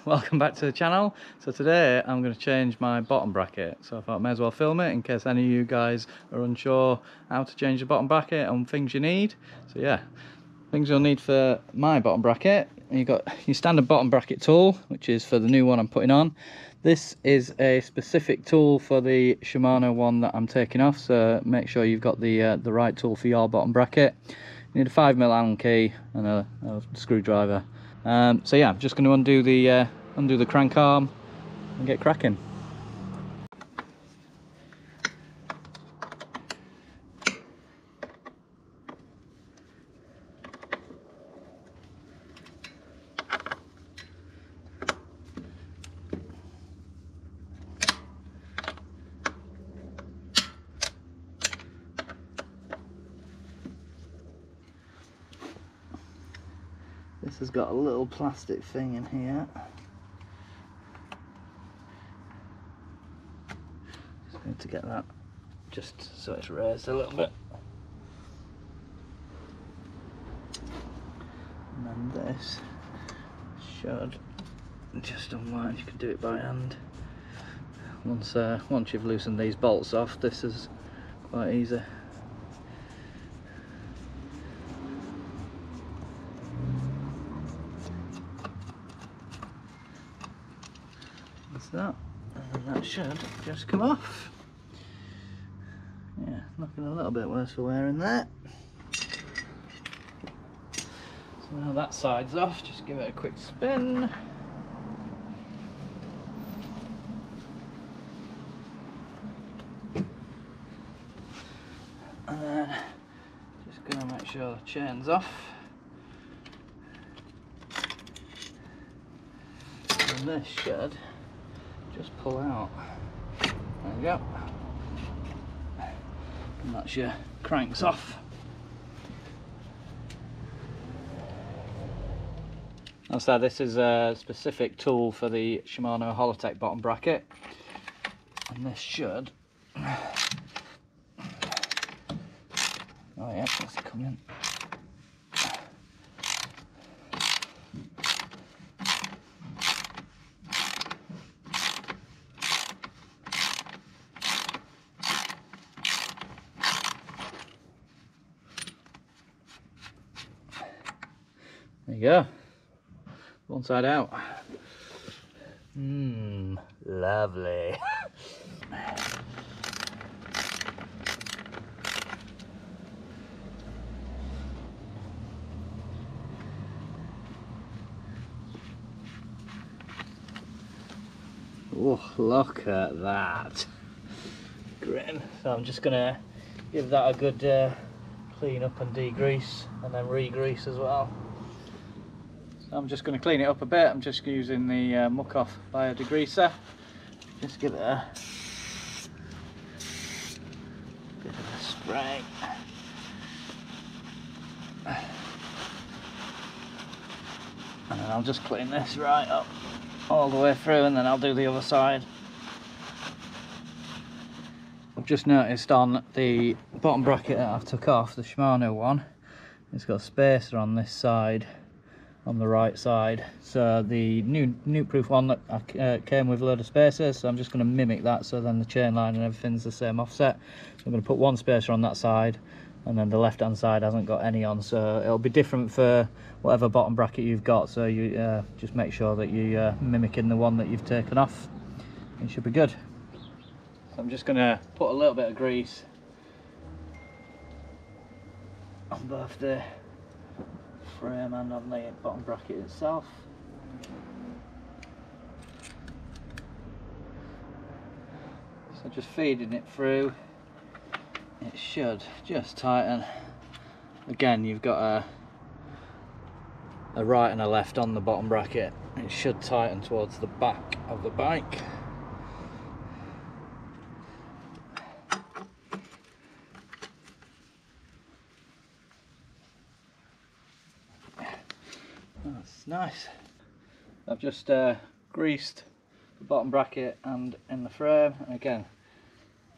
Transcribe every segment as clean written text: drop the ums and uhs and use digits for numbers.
welcome back to the channel. So today I'm going to change my bottom bracket, so I thought I may as well film it in case any of you guys are unsure how to change the bottom bracket and things you need. So yeah, things you'll need for my bottom bracket: you've got your standard bottom bracket tool, which is for the new one I'm putting on. This is a specific tool for the Shimano one that I'm taking off, so make sure you've got the right tool for your bottom bracket. You need a 5mm Allen key and a screwdriver. So yeah, I'm just going to undo the crank arm and get cracking. This has got a little plastic thing in here. Just need to get that just so it's raised a little bit. And then this should just unwind. You can do it by hand. Once you've loosened these bolts off, this is quite easy. That, and that should just come off. Yeah, looking a little bit worse for wear in there. So now that side's off, just give it a quick spin. And then just going to make sure the chain's off. And this should just pull out. There we go. And that's your cranks off. So this is a specific tool for the Shimano Holotech bottom bracket, and this should. Oh yeah, that's coming. There you go, one side out. Lovely. Oh, look at that. Grin. So I'm just gonna give that a good clean up and degrease, and then regrease as well. I'm just going to clean it up a bit. I'm just using the muck off bio degreaser. Just give it a bit of a spray. And then I'll just clean this right up all the way through, and then I'll do the other side. I've just noticed on the bottom bracket that I've took off, the Shimano one, it's got a spacer on this side, on the right side. So the new proof one that came with a load of spacers, so I'm just going to mimic that, so then the chain line and everything's the same offset. So I'm going to put one spacer on that side, and then the left hand side hasn't got any on, so it'll be different for whatever bottom bracket you've got. So you just make sure that you're mimicking the one that you've taken off. It should be good. So I'm just going to put a little bit of grease on both the frame and on the bottom bracket itself. So just feeding it through, it should just tighten. Again, you've got a right and a left on the bottom bracket. It should tighten towards the back of the bike. That's nice. I've just greased the bottom bracket and in the frame, and again,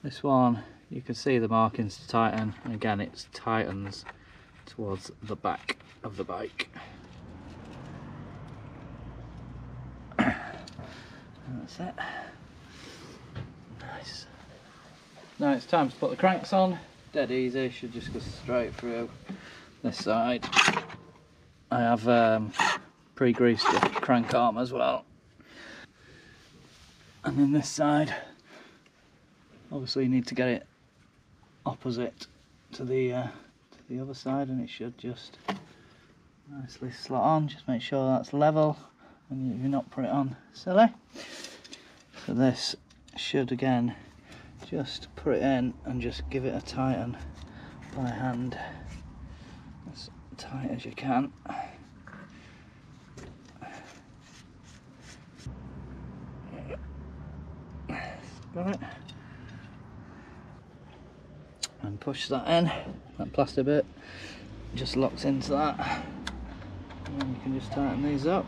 this one you can see the markings to tighten, and again it tightens towards the back of the bike. That's it. Nice. Now it's time to put the cranks on. Dead easy, should just go straight through this side. I have pre-greased the crank arm as well. And then this side, obviously you need to get it opposite to the other side, and it should just nicely slot on. Just make sure that's level and you're not put it on silly. So this should again just put it in and just give it a tighten by hand as tight as you can. Got it. And push that in. That plastic bit just locks into that. And then you can just tighten these up.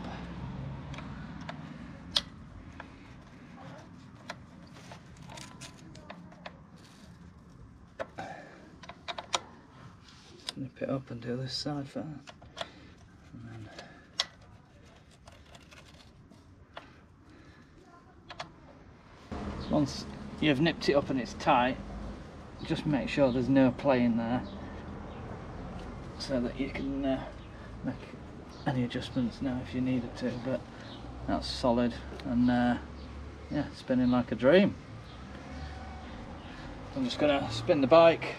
Nip it up and do this side first. And then once you've nipped it up and it's tight, just make sure there's no play in there so that you can make any adjustments now if you needed to, but that's solid and yeah, spinning like a dream. I'm just going to spin the bike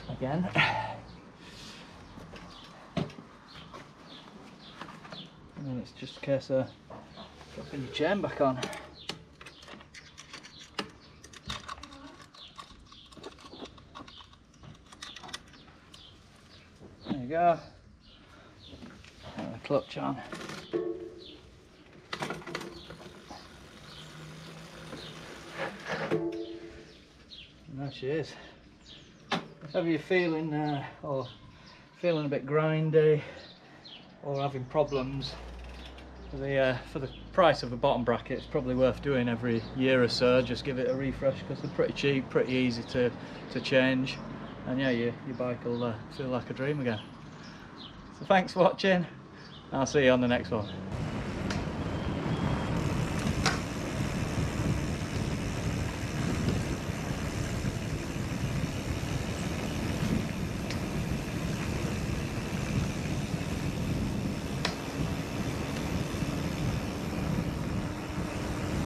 again. And then it's just a case of dropping your chain back on. There you go. Put the clutch on. And there she is. If ever you're feeling or feeling a bit grindy or having problems, for the price of a bottom bracket, it's probably worth doing every year or so. Just give it a refresh because they're pretty cheap, pretty easy to change, and yeah, your bike will feel like a dream again. So thanks for watching. I'll see you on the next one.